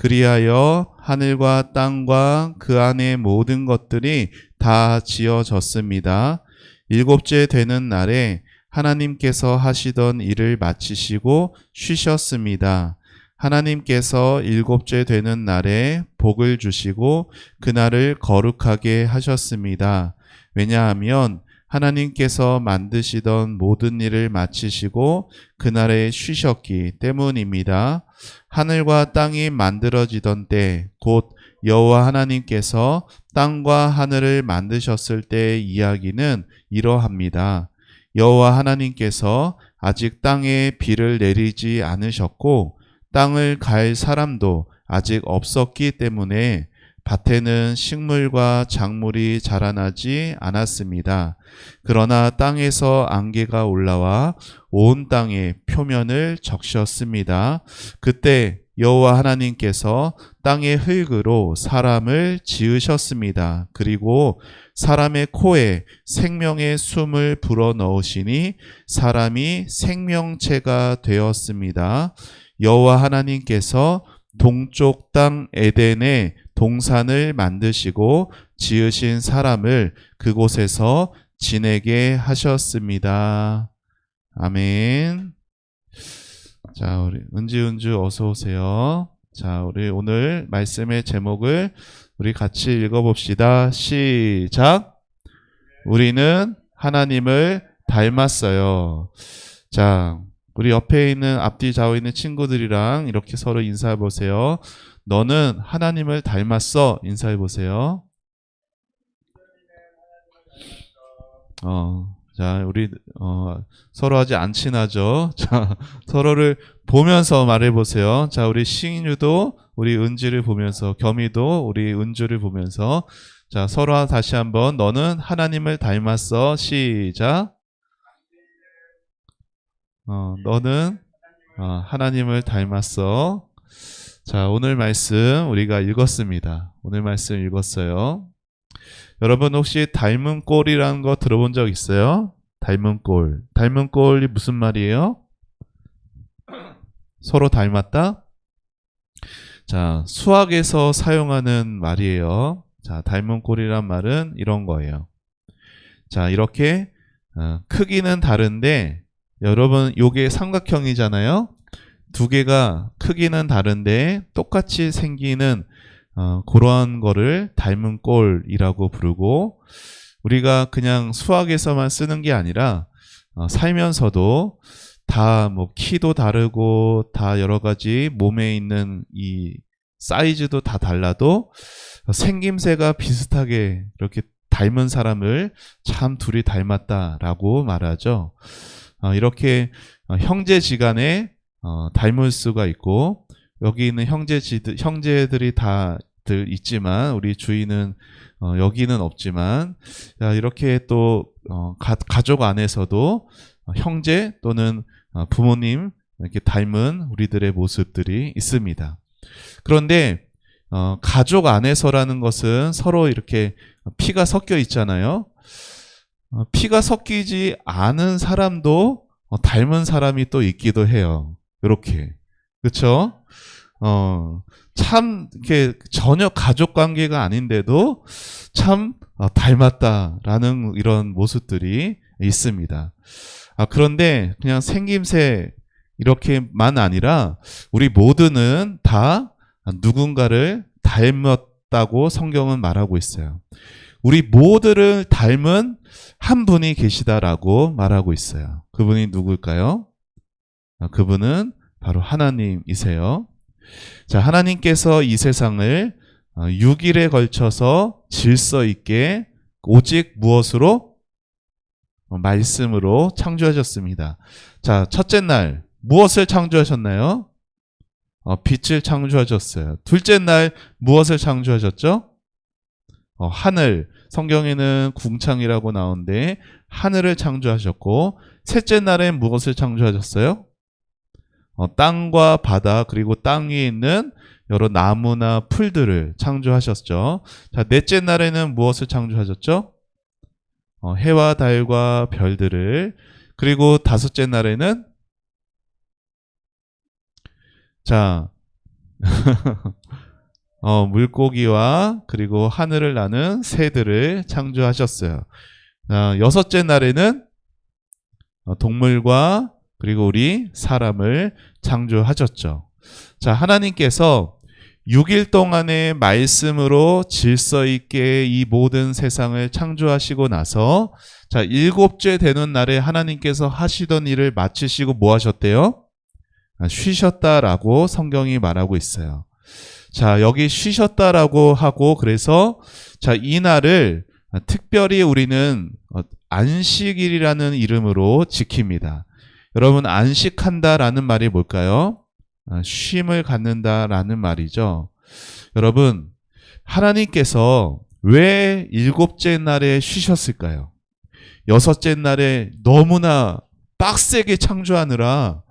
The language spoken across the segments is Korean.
그리하여 하늘과 땅과 그 안의 모든 것들이 다 지어졌습니다. 일곱째 되는 날에 하나님께서 하시던 일을 마치시고 쉬셨습니다. 하나님께서 일곱째 되는 날에 복을 주시고 그날을 거룩하게 하셨습니다. 왜냐하면 하나님께서 만드시던 모든 일을 마치시고 그날에 쉬셨기 때문입니다. 하늘과 땅이 만들어지던 때, 곧 여호와 하나님께서 땅과 하늘을 만드셨을 때의 이야기는 이러합니다. 여호와 하나님께서 아직 땅에 비를 내리지 않으셨고 땅을 갈 사람도 아직 없었기 때문에 밭에는 식물과 작물이 자라나지 않았습니다. 그러나 땅에서 안개가 올라와 온 땅의 표면을 적셨습니다. 그때 여호와 하나님께서 땅의 흙으로 사람을 지으셨습니다. 그리고 사람의 코에 생명의 숨을 불어넣으시니 사람이 생명체가 되었습니다. 여호와 하나님께서 동쪽 땅 에덴에 동산을 만드시고 지으신 사람을 그곳에서 지내게 하셨습니다. 아멘. 자, 우리 은주 어서 오세요. 자, 우리 오늘 말씀의 제목을 우리 같이 읽어봅시다. 시작. 우리는 하나님을 닮았어요. 자, 우리 옆에 있는 앞뒤 좌우에 있는 친구들이랑 이렇게 서로 인사해 보세요. 너는 하나님을 닮았어. 인사해 보세요. 자, 우리 서로 아직 안 친하죠. 자, 서로를 보면서 말해 보세요. 자, 우리 시인유도 우리 은지를 보면서, 겸이도 우리 은주를 보면서, 자, 서로 다시 한번 너는 하나님을 닮았어. 시작. 너는 하나님을 닮았어. 자, 오늘 말씀 우리가 읽었습니다. 오늘 말씀 읽었어요. 여러분 혹시 닮은 꼴이라는 거 들어본 적 있어요? 닮은 꼴. 닮은 꼴이 무슨 말이에요? 서로 닮았다? 자, 수학에서 사용하는 말이에요. 자, 닮은 꼴이란 말은 이런 거예요. 자, 이렇게 크기는 다른데 여러분 요게 삼각형이잖아요. 두 개가 크기는 다른데 똑같이 생기는 그러한 거를 닮은 꼴이라고 부르고, 우리가 그냥 수학에서만 쓰는 게 아니라 살면서도 다 뭐 키도 다르고 다 여러 가지 몸에 있는 이 사이즈도 다 달라도 생김새가 비슷하게 이렇게 닮은 사람을 참 둘이 닮았다라고 말하죠. 이렇게 형제지간에 닮을 수가 있고, 여기 있는 형제들이 다들 있지만 우리 주인은 여기는 없지만, 이렇게 또 가족 안에서도 형제 또는 부모님 이렇게 닮은 우리들의 모습들이 있습니다. 그런데 가족 안에서라는 것은 서로 이렇게 피가 섞여 있잖아요. 피가 섞이지 않은 사람도 닮은 사람이 또 있기도 해요. 이렇게. 그렇죠? 참 이렇게 전혀 가족 관계가 아닌데도 참 닮았다라는 이런 모습들이 있습니다. 그런데 그냥 생김새 이렇게만 아니라 우리 모두는 다 누군가를 닮았다고 성경은 말하고 있어요. 우리 모두를 닮은 한 분이 계시다라고 말하고 있어요. 그분이 누굴까요? 그분은 바로 하나님이세요. 자, 하나님께서 이 세상을 6일에 걸쳐서 질서 있게 오직 무엇으로? 말씀으로 창조하셨습니다. 자, 첫째 날 무엇을 창조하셨나요? 빛을 창조하셨어요. 둘째 날 무엇을 창조하셨죠? 하늘. 성경에는 궁창이라고 나오는데 하늘을 창조하셨고, 셋째 날엔 무엇을 창조하셨어요? 땅과 바다, 그리고 땅 위에 있는 여러 나무나 풀들을 창조하셨죠. 자, 넷째 날에는 무엇을 창조하셨죠? 해와 달과 별들을. 그리고 다섯째 날에는 자 물고기와 그리고 하늘을 나는 새들을 창조하셨어요. 여섯째 날에는 동물과 그리고 우리 사람을 창조하셨죠. 자, 하나님께서 6일 동안의 말씀으로 질서 있게 이 모든 세상을 창조하시고 나서 자, 7째 되는 날에 하나님께서 하시던 일을 마치시고 뭐 하셨대요? 쉬셨다라고 성경이 말하고 있어요. 자, 여기 쉬셨다라고 하고 그래서 자, 이 날을 특별히 우리는 안식일이라는 이름으로 지킵니다. 여러분, 안식한다라는 말이 뭘까요? 쉼을 갖는다라는 말이죠. 여러분, 하나님께서 왜 7째 날에 쉬셨을까요? 6째 날에 너무나 빡세게 창조하느라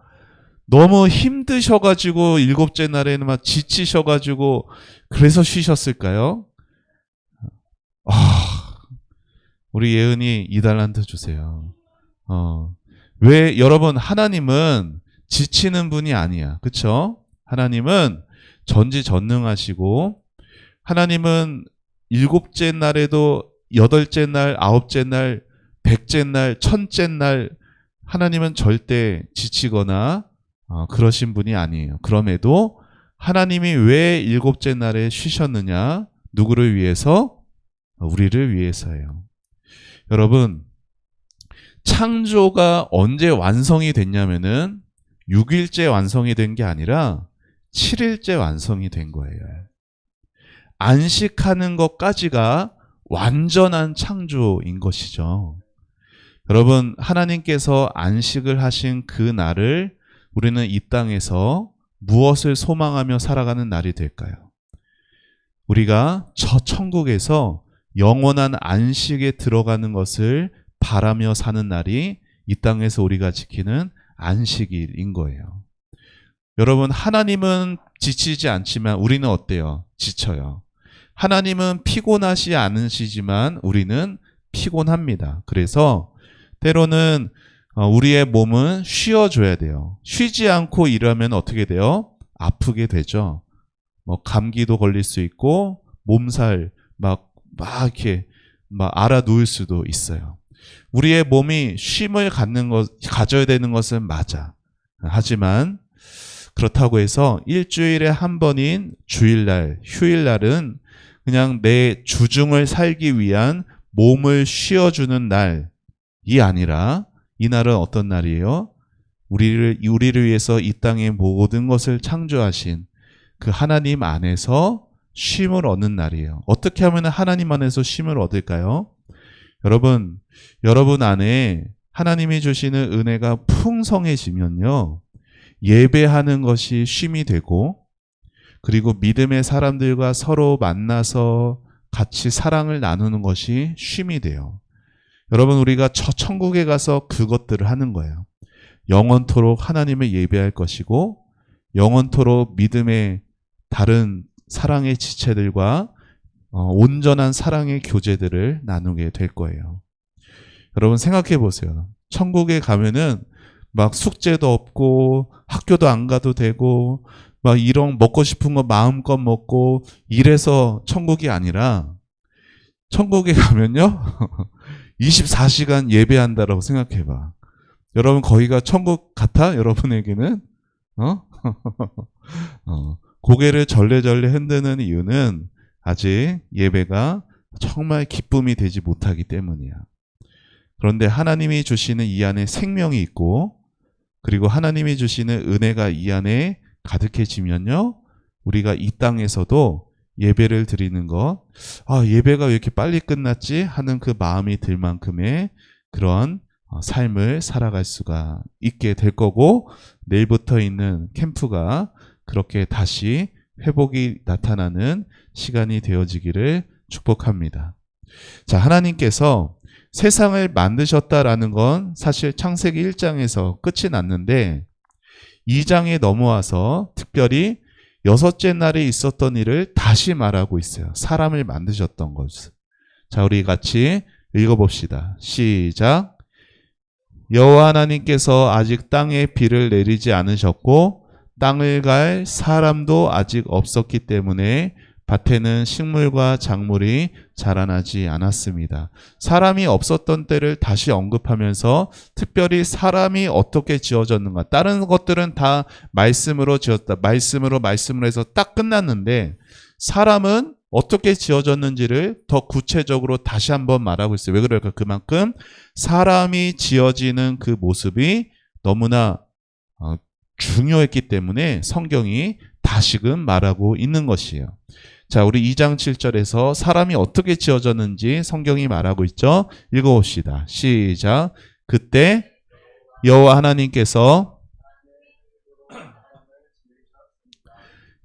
너무 힘드셔가지고 7째 날에는 막 지치셔가지고 그래서 쉬셨을까요? 우리 예은이 2달란트 주세요. 왜 여러분, 하나님은 지치는 분이 아니야. 그쵸? 하나님은 전지전능하시고 하나님은 7째 날에도 8째 날, 9째 날, 100째 날, 1000째 날 하나님은 절대 지치거나 그러신 분이 아니에요. 그럼에도 하나님이 왜 7째 날에 쉬셨느냐? 누구를 위해서? 우리를 위해서예요. 여러분, 창조가 언제 완성이 됐냐면은 6일째 완성이 된 게 아니라 7일째 완성이 된 거예요. 안식하는 것까지가 완전한 창조인 것이죠. 여러분, 하나님께서 안식을 하신 그 날을 우리는 이 땅에서 무엇을 소망하며 살아가는 날이 될까요? 우리가 저 천국에서 영원한 안식에 들어가는 것을 바라며 사는 날이 이 땅에서 우리가 지키는 안식일인 거예요. 여러분, 하나님은 지치지 않지만 우리는 어때요? 지쳐요. 하나님은 피곤하지 않으시지만 우리는 피곤합니다. 그래서 때로는 우리의 몸은 쉬어줘야 돼요. 쉬지 않고 일하면 어떻게 돼요? 아프게 되죠. 감기도 걸릴 수 있고 몸살 막 이렇게 알아 누울 수도 있어요. 우리의 몸이 쉼을 가져야 되는 것은 맞아. 하지만 그렇다고 해서 일주일에 한 번인 주일날, 휴일날은 그냥 내 주중을 살기 위한 몸을 쉬어주는 날이 아니라 이 날은 어떤 날이에요? 우리를 위해서 이 땅의 모든 것을 창조하신 그 하나님 안에서 쉼을 얻는 날이에요. 어떻게 하면 하나님 안에서 쉼을 얻을까요? 여러분 안에 하나님이 주시는 은혜가 풍성해지면요, 예배하는 것이 쉼이 되고, 그리고 믿음의 사람들과 서로 만나서 같이 사랑을 나누는 것이 쉼이 돼요. 여러분, 우리가 저 천국에 가서 그것들을 하는 거예요. 영원토록 하나님을 예배할 것이고, 영원토록 믿음의 다른 사랑의 지체들과 온전한 사랑의 교제들을 나누게 될 거예요. 여러분, 생각해 보세요. 천국에 가면은 막 숙제도 없고 학교도 안 가도 되고 막 이런 먹고 싶은 거 마음껏 먹고 이래서 천국이 아니라, 천국에 가면요 24시간 예배한다라고 생각해 봐. 여러분, 거기가 천국 같아? 여러분에게는? 고개를 절레절레 흔드는 이유는 아직 예배가 정말 기쁨이 되지 못하기 때문이야. 그런데 하나님이 주시는 이 안에 생명이 있고, 그리고 하나님이 주시는 은혜가 이 안에 가득해지면요, 우리가 이 땅에서도 예배를 드리는 것, 예배가 왜 이렇게 빨리 끝났지? 하는 그 마음이 들 만큼의 그런 삶을 살아갈 수가 있게 될 거고, 내일부터 있는 캠프가 그렇게 다시 회복이 나타나는 시간이 되어지기를 축복합니다. 자, 하나님께서 세상을 만드셨다라는 건 사실 창세기 1장에서 끝이 났는데 2장에 넘어와서 특별히 6째 날에 있었던 일을 다시 말하고 있어요. 사람을 만드셨던 것을. 자, 우리 같이 읽어봅시다. 시작. 여호와 하나님께서 아직 땅에 비를 내리지 않으셨고 땅을 갈 사람도 아직 없었기 때문에 밭에는 식물과 작물이 자라나지 않았습니다. 사람이 없었던 때를 다시 언급하면서 특별히 사람이 어떻게 지어졌는가. 다른 것들은 다 말씀으로 지었다. 말씀으로 해서 딱 끝났는데 사람은 어떻게 지어졌는지를 더 구체적으로 다시 한번 말하고 있어요. 왜 그럴까? 그만큼 사람이 지어지는 그 모습이 너무나 중요했기 때문에 성경이 다시금 말하고 있는 것이에요. 자, 우리 2장 7절에서 사람이 어떻게 지어졌는지 성경이 말하고 있죠. 읽어봅시다. 시작. 그때 여호와 하나님께서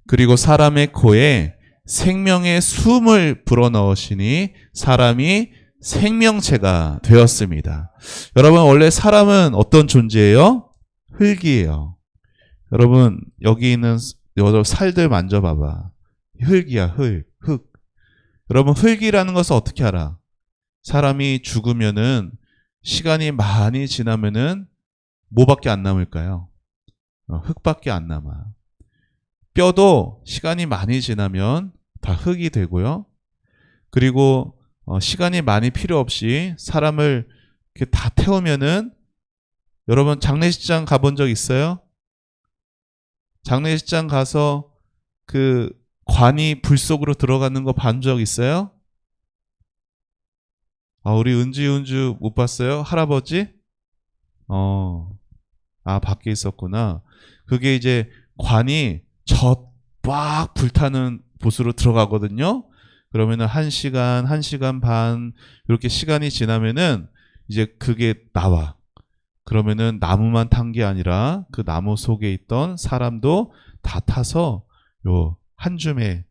그리고 사람의 코에 생명의 숨을 불어넣으시니 사람이 생명체가 되었습니다. 여러분, 원래 사람은 어떤 존재예요? 흙이에요. 여러분, 여기 있는 살들 만져봐봐. 흙이야, 흙. 여러분, 흙이라는 것을 어떻게 알아? 사람이 죽으면은 시간이 많이 지나면은 뭐밖에 안 남을까요? 흙밖에 안 남아. 뼈도 시간이 많이 지나면 다 흙이 되고요. 그리고 시간이 많이 필요 없이 사람을 이렇게 다 태우면은, 여러분 장례식장 가본 적 있어요? 장례식장 가서 그 관이 불 속으로 들어가는 거 본 적 있어요? 우리 은주 못 봤어요? 할아버지? 밖에 있었구나. 그게 이제 관이 저 막 불타는 곳으로 들어가거든요. 그러면은 1시간, 1시간 반 이렇게 시간이 지나면은 이제 그게 나와. 그러면은 나무만 탄 게 아니라 그 나무 속에 있던 사람도 다 타서 요 한 줌의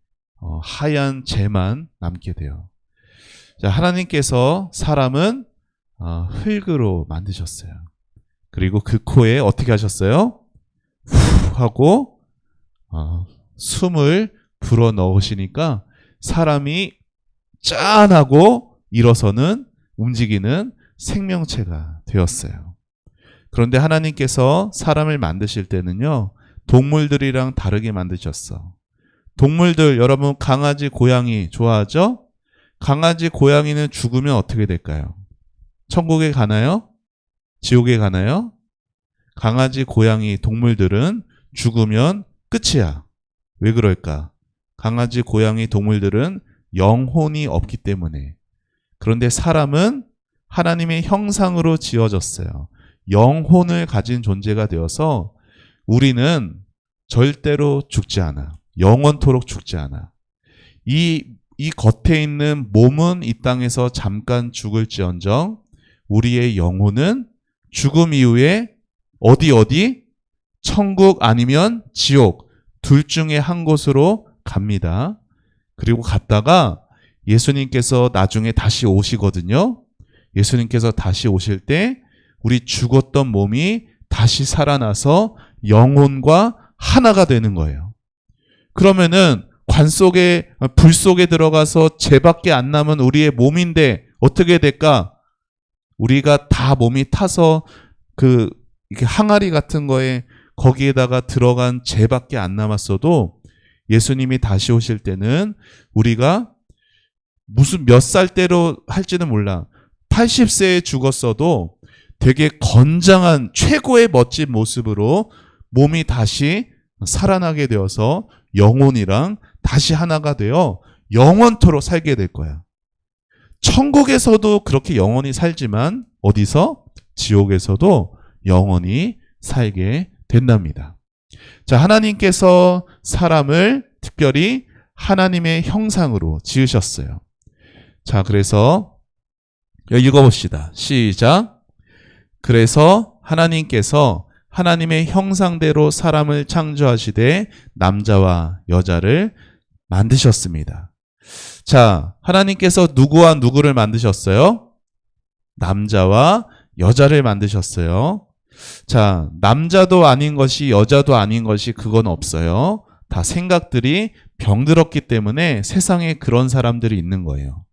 하얀 재만 남게 돼요. 자, 하나님께서 사람은 흙으로 만드셨어요. 그리고 그 코에 어떻게 하셨어요? 후 하고 숨을 불어 넣으시니까 사람이 짠하고 일어서는 움직이는 생명체가 되었어요. 그런데 하나님께서 사람을 만드실 때는요, 동물들이랑 다르게 만드셨어. 동물들, 여러분 강아지, 고양이 좋아하죠? 강아지, 고양이는 죽으면 어떻게 될까요? 천국에 가나요? 지옥에 가나요? 강아지, 고양이, 동물들은 죽으면 끝이야. 왜 그럴까? 강아지, 고양이, 동물들은 영혼이 없기 때문에. 그런데 사람은 하나님의 형상으로 지어졌어요. 영혼을 가진 존재가 되어서 우리는 절대로 죽지 않아. 영원토록 죽지 않아. 이 겉에 있는 몸은 이 땅에서 잠깐 죽을지언정 우리의 영혼은 죽음 이후에 어디? 천국 아니면 지옥, 둘 중에 한 곳으로 갑니다. 그리고 갔다가 예수님께서 나중에 다시 오시거든요. 예수님께서 다시 오실 때 우리 죽었던 몸이 다시 살아나서 영혼과 하나가 되는 거예요. 그러면은 관 속에, 불 속에 들어가서 죄밖에 안 남은 우리의 몸인데 어떻게 될까? 우리가 다 몸이 타서 이렇게 항아리 같은 거에 거기에다가 들어간 죄밖에 안 남았어도 예수님이 다시 오실 때는 우리가 무슨 몇 살 때로 할지는 몰라. 80세에 죽었어도 되게 건장한 최고의 멋진 모습으로 몸이 다시 살아나게 되어서 영혼이랑 다시 하나가 되어 영원토록 살게 될 거야. 천국에서도 그렇게 영원히 살지만 어디서? 지옥에서도 영원히 살게 된답니다. 자, 하나님께서 사람을 특별히 하나님의 형상으로 지으셨어요. 자, 그래서 읽어봅시다. 시작. 그래서 하나님께서 하나님의 형상대로 사람을 창조하시되 남자와 여자를 만드셨습니다. 자, 하나님께서 누구와 누구를 만드셨어요? 남자와 여자를 만드셨어요. 자, 남자도 아닌 것이 여자도 아닌 것이 그건 없어요. 다 생각들이 병들었기 때문에 세상에 그런 사람들이 있는 거예요.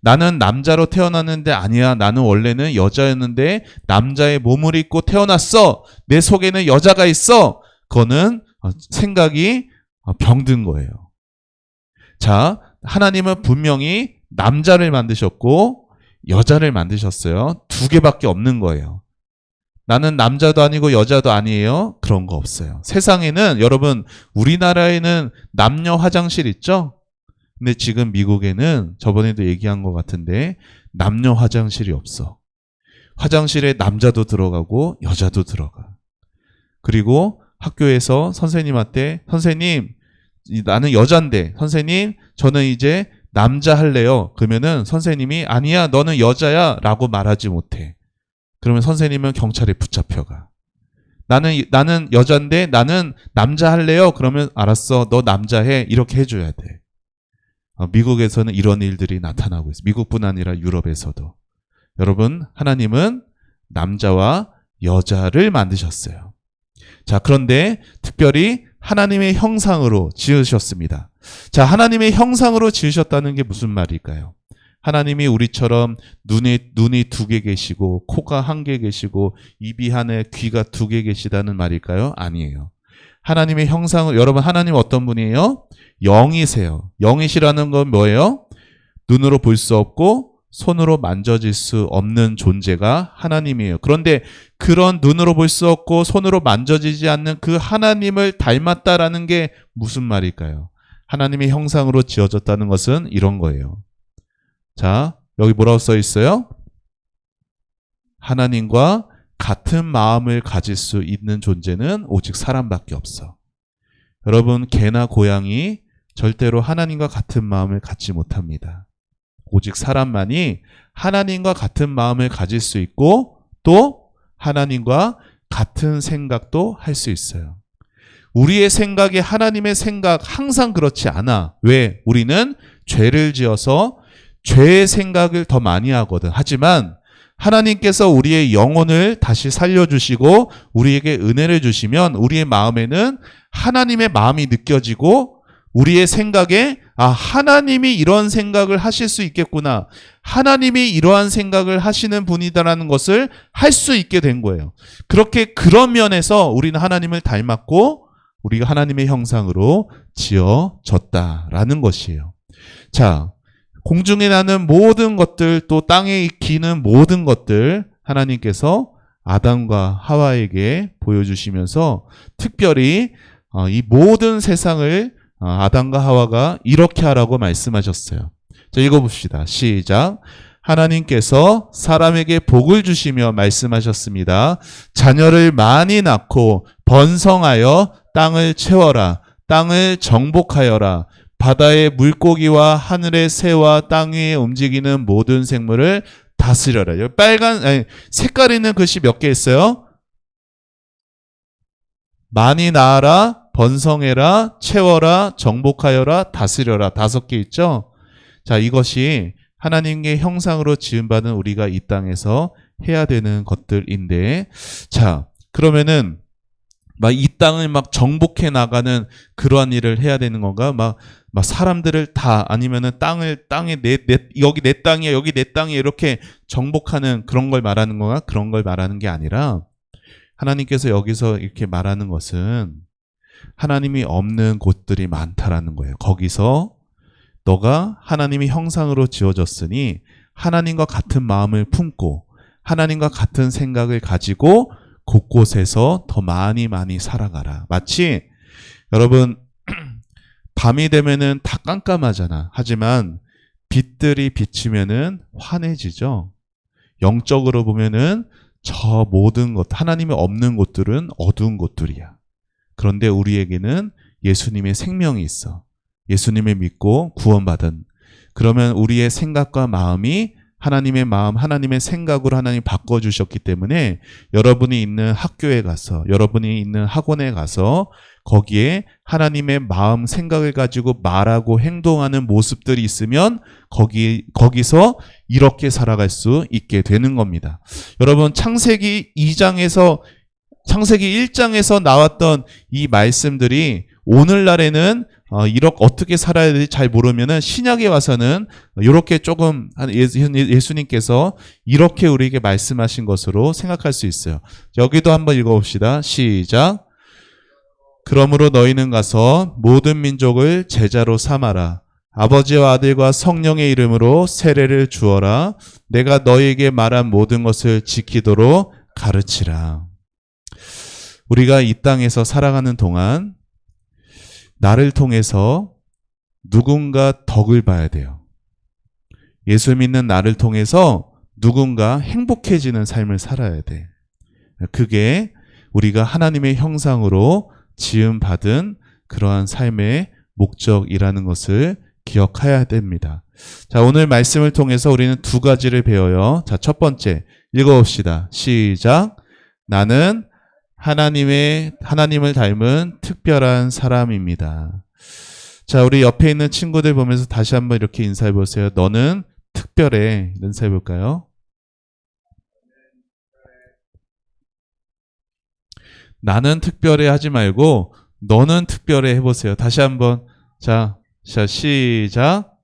나는 남자로 태어났는데 아니야. 나는 원래는 여자였는데 남자의 몸을 입고 태어났어. 내 속에는 여자가 있어. 그거는 생각이 병든 거예요. 자, 하나님은 분명히 남자를 만드셨고 여자를 만드셨어요. 두 개밖에 없는 거예요. 나는 남자도 아니고 여자도 아니에요. 그런 거 없어요. 세상에는 여러분 우리나라에는 남녀 화장실 있죠? 근데 지금 미국에는 저번에도 얘기한 것 같은데 남녀 화장실이 없어. 화장실에 남자도 들어가고 여자도 들어가. 그리고 학교에서 선생님한테 선생님 나는 여잔데 선생님 저는 이제 남자 할래요. 그러면은 선생님이 아니야 너는 여자야 라고 말하지 못해. 그러면 선생님은 경찰에 붙잡혀가. 나는 여잔데 나는 남자 할래요. 그러면 알았어 너 남자 해. 이렇게 해줘야 돼. 미국에서는 이런 일들이 나타나고 있어요. 미국뿐 아니라 유럽에서도. 여러분 하나님은 남자와 여자를 만드셨어요. 자, 그런데 특별히 하나님의 형상으로 지으셨습니다. 자, 하나님의 형상으로 지으셨다는 게 무슨 말일까요? 하나님이 우리처럼 눈이 두 개 계시고 코가 한 개 계시고 입이 하나 귀가 두 개 계시다는 말일까요? 아니에요. 하나님의 형상을 여러분 하나님 어떤 분이에요? 영이세요. 영이시라는 건 뭐예요? 눈으로 볼 수 없고 손으로 만져질 수 없는 존재가 하나님이에요. 그런데 그런 눈으로 볼 수 없고 손으로 만져지지 않는 그 하나님을 닮았다라는 게 무슨 말일까요? 하나님의 형상으로 지어졌다는 것은 이런 거예요. 자, 여기 뭐라고 써 있어요? 하나님과 같은 마음을 가질 수 있는 존재는 오직 사람밖에 없어. 여러분, 개나 고양이 절대로 하나님과 같은 마음을 갖지 못합니다. 오직 사람만이 하나님과 같은 마음을 가질 수 있고 또 하나님과 같은 생각도 할 수 있어요. 우리의 생각이 하나님의 생각 항상 그렇지 않아. 왜? 우리는 죄를 지어서 죄의 생각을 더 많이 하거든. 하지만 하나님께서 우리의 영혼을 다시 살려주시고 우리에게 은혜를 주시면 우리의 마음에는 하나님의 마음이 느껴지고 우리의 생각에 하나님이 이런 생각을 하실 수 있겠구나. 하나님이 이러한 생각을 하시는 분이다라는 것을 할 수 있게 된 거예요. 그런 면에서 우리는 하나님을 닮았고 우리가 하나님의 형상으로 지어졌다라는 것이에요. 자, 공중에 나는 모든 것들 또 땅에 기는 모든 것들 하나님께서 아담과 하와에게 보여주시면서 특별히 이 모든 세상을 아담과 하와가 이렇게 하라고 말씀하셨어요. 자, 읽어봅시다. 시작. 하나님께서 사람에게 복을 주시며 말씀하셨습니다. 자녀를 많이 낳고 번성하여 땅을 채워라. 땅을 정복하여라. 바다의 물고기와 하늘의 새와 땅 위에 움직이는 모든 생물을 다스려라. 여기 색깔 있는 글씨 몇 개 있어요? 많이 낳아라, 번성해라, 채워라, 정복하여라, 다스려라. 5개 있죠? 자, 이것이 하나님의 형상으로 지음받은 우리가 이 땅에서 해야 되는 것들인데, 자, 그러면은 이 땅을 정복해 나가는 그러한 일을 해야 되는 건가? 막 사람들을 다 아니면은 땅에 여기 내 땅이야, 여기 내 땅이야 이렇게 정복하는 그런 걸 말하는 건가? 그런 걸 말하는 게 아니라 하나님께서 여기서 이렇게 말하는 것은 하나님이 없는 곳들이 많다라는 거예요. 거기서 너가 하나님의 형상으로 지어졌으니 하나님과 같은 마음을 품고 하나님과 같은 생각을 가지고 곳곳에서 더 많이 살아가라. 마치 여러분 밤이 되면은 다 깜깜하잖아. 하지만 빛들이 비치면은 환해지죠. 영적으로 보면은 저 모든 것, 하나님이 없는 곳들은 어두운 곳들이야. 그런데 우리에게는 예수님의 생명이 있어. 예수님을 믿고 구원받은. 그러면 우리의 생각과 마음이 하나님의 마음, 하나님의 생각으로 하나님 바꿔주셨기 때문에 여러분이 있는 학교에 가서, 여러분이 있는 학원에 가서 거기에 하나님의 마음, 생각을 가지고 말하고 행동하는 모습들이 있으면 거기서 이렇게 살아갈 수 있게 되는 겁니다. 여러분, 창세기 1장에서 나왔던 이 말씀들이 오늘날에는 이렇게 어떻게 살아야 될지 잘 모르면은 신약에 와서는 이렇게 조금 예수님께서 이렇게 우리에게 말씀하신 것으로 생각할 수 있어요. 여기도 한번 읽어봅시다. 시작. 그러므로 너희는 가서 모든 민족을 제자로 삼아라. 아버지와 아들과 성령의 이름으로 세례를 주어라. 내가 너희에게 말한 모든 것을 지키도록 가르치라. 우리가 이 땅에서 살아가는 동안 나를 통해서 누군가 덕을 봐야 돼요. 예수 믿는 나를 통해서 누군가 행복해지는 삶을 살아야 돼. 그게 우리가 하나님의 형상으로 지음받은 그러한 삶의 목적이라는 것을 기억해야 됩니다. 자, 오늘 말씀을 통해서 우리는 두 가지를 배워요. 자, 첫 번째 읽어봅시다. 시작. 나는 하나님을 닮은 특별한 사람입니다. 자, 우리 옆에 있는 친구들 보면서 다시 한번 이렇게 인사해 보세요. 너는 특별해. 인사해 볼까요? 나는 특별해 하지 말고 너는 특별해 해보세요. 다시 한번. 자, 시작.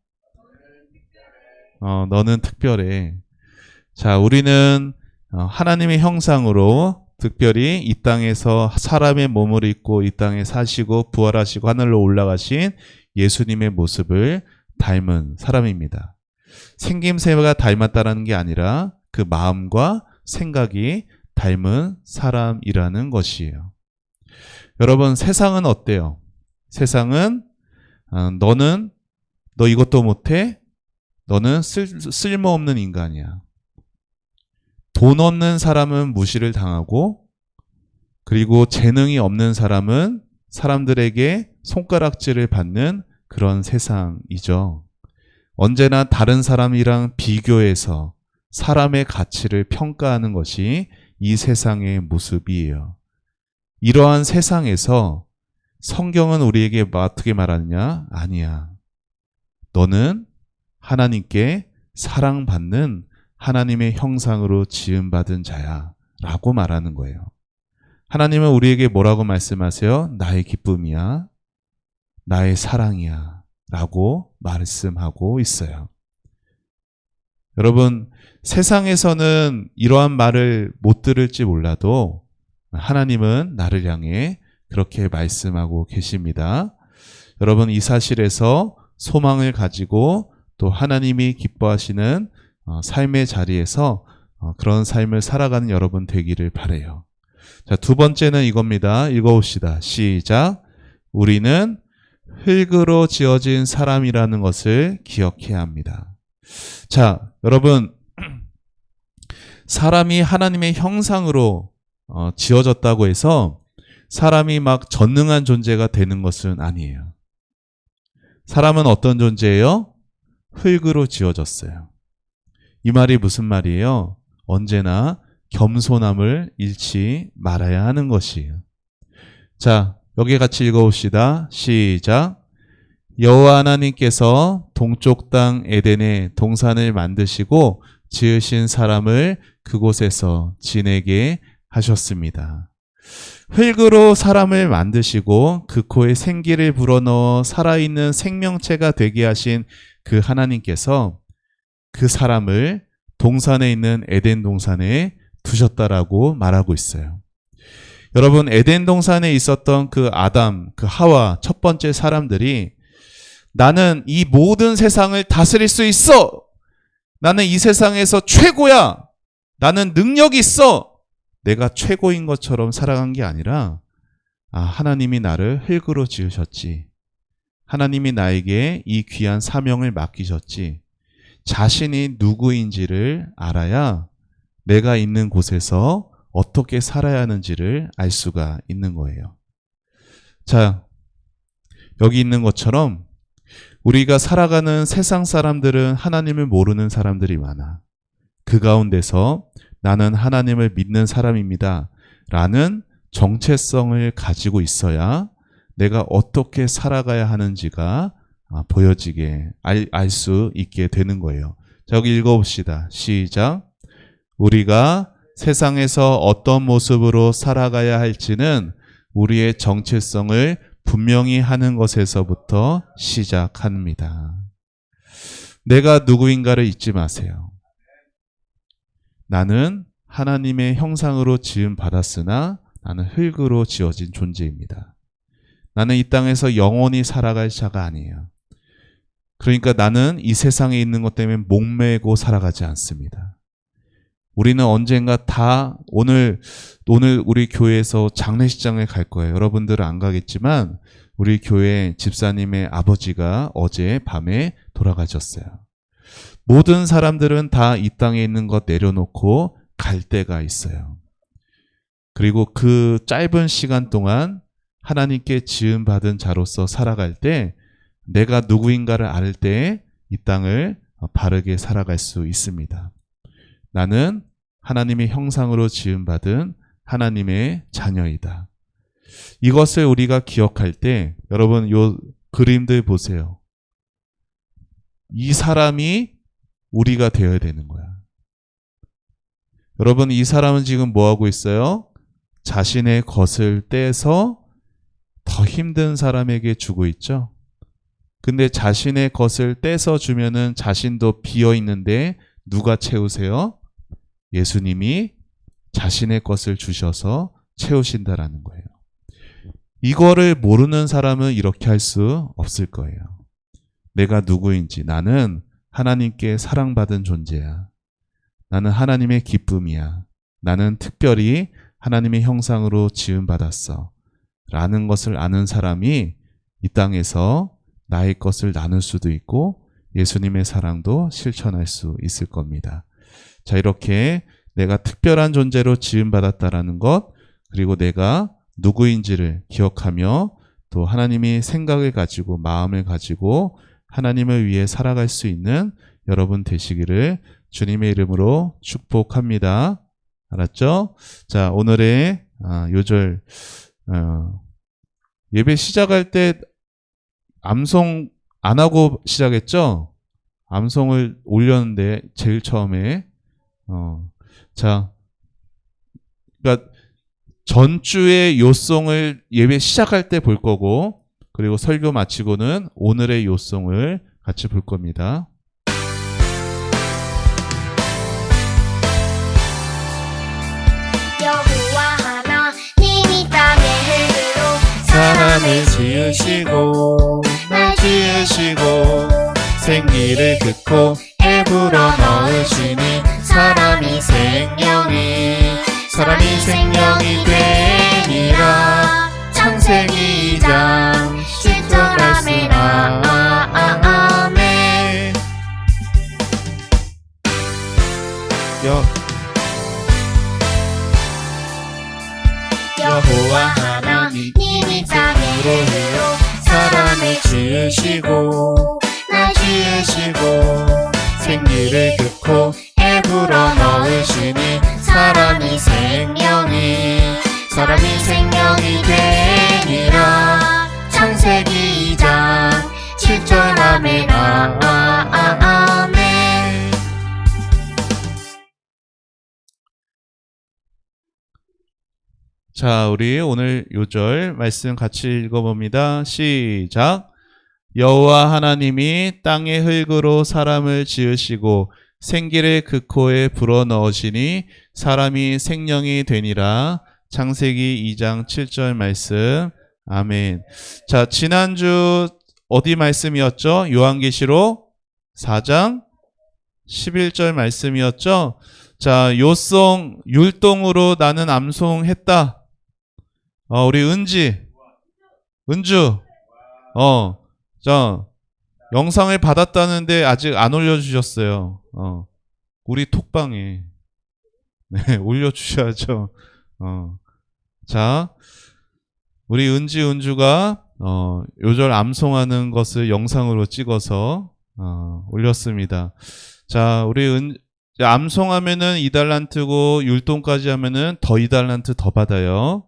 너는 특별해. 자, 우리는 하나님의 형상으로 특별히 이 땅에서 사람의 몸을 입고 이 땅에 사시고 부활하시고 하늘로 올라가신 예수님의 모습을 닮은 사람입니다. 생김새가 닮았다는 게 아니라 그 마음과 생각이 닮은 사람이라는 것이에요. 여러분, 세상은 어때요? 세상은 너 이것도 못해? 너는 쓸모없는 인간이야. 돈 없는 사람은 무시를 당하고, 그리고 재능이 없는 사람은 사람들에게 손가락질을 받는 그런 세상이죠. 언제나 다른 사람이랑 비교해서 사람의 가치를 평가하는 것이 이 세상의 모습이에요. 이러한 세상에서 성경은 우리에게 어떻게 말하느냐? 아니야. 너는 하나님께 사랑받는 하나님의 형상으로 지음받은 자야 라고 말하는 거예요. 하나님은 우리에게 뭐라고 말씀하세요? 나의 기쁨이야, 나의 사랑이야 라고 말씀하고 있어요. 여러분, 세상에서는 이러한 말을 못 들을지 몰라도 하나님은 나를 향해 그렇게 말씀하고 계십니다. 여러분, 이 사실에서 소망을 가지고 또 하나님이 기뻐하시는 삶의 자리에서 그런 삶을 살아가는 여러분 되기를 바라요. 자, 두 번째는 이겁니다. 읽어봅시다. 시작. 우리는 흙으로 지어진 사람이라는 것을 기억해야 합니다. 자, 여러분, 사람이 하나님의 형상으로 지어졌다고 해서 사람이 막 전능한 존재가 되는 것은 아니에요. 사람은 어떤 존재예요? 흙으로 지어졌어요. 이 말이 무슨 말이에요? 언제나 겸손함을 잃지 말아야 하는 것이에요. 자, 여기 같이 읽어봅시다. 시작. 여호와 하나님께서 동쪽 땅 에덴에 동산을 만드시고 지으신 사람을 그곳에서 지내게 하셨습니다. 흙으로 사람을 만드시고 그 코에 생기를 불어넣어 살아있는 생명체가 되게 하신 그 하나님께서 그 사람을 동산에 있는 에덴 동산에 두셨다라고 말하고 있어요. 여러분, 에덴 동산에 있었던 그 아담, 그 하와 첫 번째 사람들이 나는 이 모든 세상을 다스릴 수 있어. 나는 이 세상에서 최고야. 나는 능력이 있어. 내가 최고인 것처럼 살아간 게 아니라 하나님이 나를 흙으로 지으셨지. 하나님이 나에게 이 귀한 사명을 맡기셨지. 자신이 누구인지를 알아야 내가 있는 곳에서 어떻게 살아야 하는지를 알 수가 있는 거예요. 자, 여기 있는 것처럼 우리가 살아가는 세상 사람들은 하나님을 모르는 사람들이 많아. 그 가운데서 나는 하나님을 믿는 사람입니다 라는 정체성을 가지고 있어야 내가 어떻게 살아가야 하는지가 보여지게 알 수 있게 되는 거예요. 자, 여기 읽어봅시다. 시작. 우리가 세상에서 어떤 모습으로 살아가야 할지는 우리의 정체성을 분명히 하는 것에서부터 시작합니다. 내가 누구인가를 잊지 마세요. 나는 하나님의 형상으로 지음 받았으나 나는 흙으로 지어진 존재입니다. 나는 이 땅에서 영원히 살아갈 자가 아니에요. 그러니까 나는 이 세상에 있는 것 때문에 목매고 살아가지 않습니다. 우리는 언젠가 다 오늘 우리 교회에서 장례식장에 갈 거예요. 여러분들은 안 가겠지만 우리 교회 집사님의 아버지가 어제 밤에 돌아가셨어요. 모든 사람들은 다 이 땅에 있는 것 내려놓고 갈 때가 있어요. 그리고 그 짧은 시간 동안 하나님께 지음받은 자로서 살아갈 때 내가 누구인가를 알 때 이 땅을 바르게 살아갈 수 있습니다. 나는 하나님의 형상으로 지음받은 하나님의 자녀이다. 이것을 우리가 기억할 때 여러분 요 그림들 보세요. 이 사람이 우리가 되어야 되는 거야. 여러분 이 사람은 지금 뭐 하고 있어요? 자신의 것을 떼서 더 힘든 사람에게 주고 있죠. 근데 자신의 것을 떼서 주면은 자신도 비어 있는데 누가 채우세요? 예수님이 자신의 것을 주셔서 채우신다라는 거예요. 이거를 모르는 사람은 이렇게 할 수 없을 거예요. 내가 누구인지, 나는 하나님께 사랑받은 존재야. 나는 하나님의 기쁨이야. 나는 특별히 하나님의 형상으로 지음받았어. 라는 것을 아는 사람이 이 땅에서 나의 것을 나눌 수도 있고 예수님의 사랑도 실천할 수 있을 겁니다. 자, 이렇게 내가 특별한 존재로 지음받았다라는 것, 그리고 내가 누구인지를 기억하며 또 하나님이 생각을 가지고 마음을 가지고 하나님을 위해 살아갈 수 있는 여러분 되시기를 주님의 이름으로 축복합니다. 알았죠? 자, 오늘의 요절 예배 시작할 때 암송 안 하고 시작했죠? 암송을 올렸는데 제일 처음에 자, 그러니까 전주의 요송을 예배 시작할 때 볼 거고 그리고 설교 마치고는 오늘의 요송을 같이 볼 겁니다. 여호와 하나님이 땅의 흙으로 사람을 지으시고 날 지으시고 생기를 긋고 에 불어 넣으시니 사람이 생명이 되니라. 창세기 2장 10절 아멘. 아멘. 여호와 하나님이 땅의 흙으로 사람을 지으시고 날 지으시고 생기를 긋고 에 불어 넣으시니 사람이 생명이 되니라. 창세기 2장 7절 아멘. 아멘. 자, 우리 오늘 요절 말씀 같이 읽어봅니다. 시작. 여호와 하나님이 땅의 흙으로 사람을 지으시고 생기를 그 코에 불어넣으시니 사람이 생명이 되니라. 창세기 2장 7절 말씀. 아멘. 자, 지난주 어디 말씀이었죠? 요한계시록 4장 11절 말씀이었죠? 자, 요송 율동으로 나는 암송했다. 우리 은주. 자, 영상을 받았다는데 아직 안 올려주셨어요. 우리 톡방에. 네, 올려주셔야죠. 자, 우리 은주가, 요절 암송하는 것을 영상으로 찍어서, 올렸습니다. 자, 우리 암송하면은 2달란트고, 율동까지 하면은 더 2달란트 더 받아요.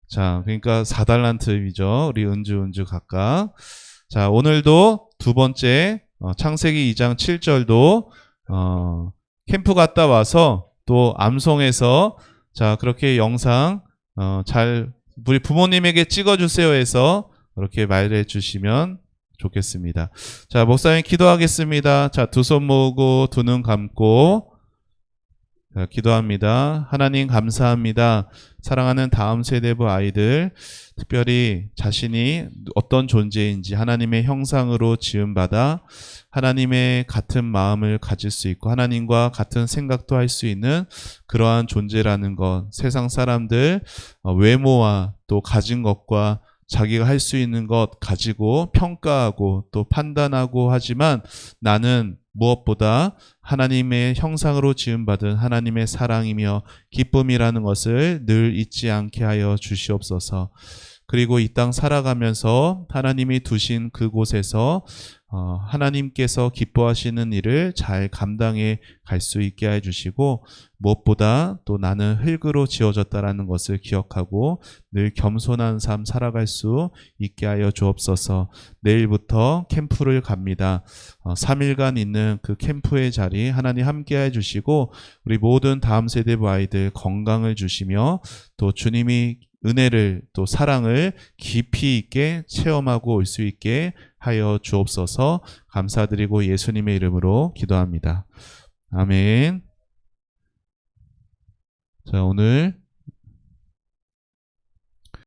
자, 그러니까 4달란트이죠. 우리 은주 각각. 자, 오늘도 두 번째 창세기 2장 7절도 캠프 갔다 와서 또 암송해서 자, 그렇게 영상 잘 우리 부모님에게 찍어주세요 해서 그렇게 말해 주시면 좋겠습니다. 자, 목사님 기도하겠습니다. 자, 두 손 모으고 두 눈 감고 자, 기도합니다. 하나님 감사합니다. 사랑하는 다음 세대부 아이들, 특별히 자신이 어떤 존재인지 하나님의 형상으로 지음받아 하나님의 같은 마음을 가질 수 있고 하나님과 같은 생각도 할 수 있는 그러한 존재라는 것, 세상 사람들 외모와 또 가진 것과 자기가 할 수 있는 것 가지고 평가하고 또 판단하고 하지만 나는 무엇보다 하나님의 형상으로 지음받은 하나님의 사랑이며 기쁨이라는 것을 늘 잊지 않게 하여 주시옵소서. 그리고 이 땅 살아가면서 하나님이 두신 그곳에서 하나님께서 기뻐하시는 일을 잘 감당해 갈 수 있게 해 주시고 무엇보다 또 나는 흙으로 지어졌다라는 것을 기억하고 늘 겸손한 삶 살아갈 수 있게 하여 주옵소서. 내일부터 캠프를 갑니다. 3일간 있는 그 캠프의 자리 하나님 함께 해 주시고 우리 모든 다음 세대부 아이들 건강을 주시며 또 주님이 은혜를 또 사랑을 깊이 있게 체험하고 올 수 있게 하여 주옵소서. 감사드리고 예수님의 이름으로 기도합니다. 아멘. 자, 오늘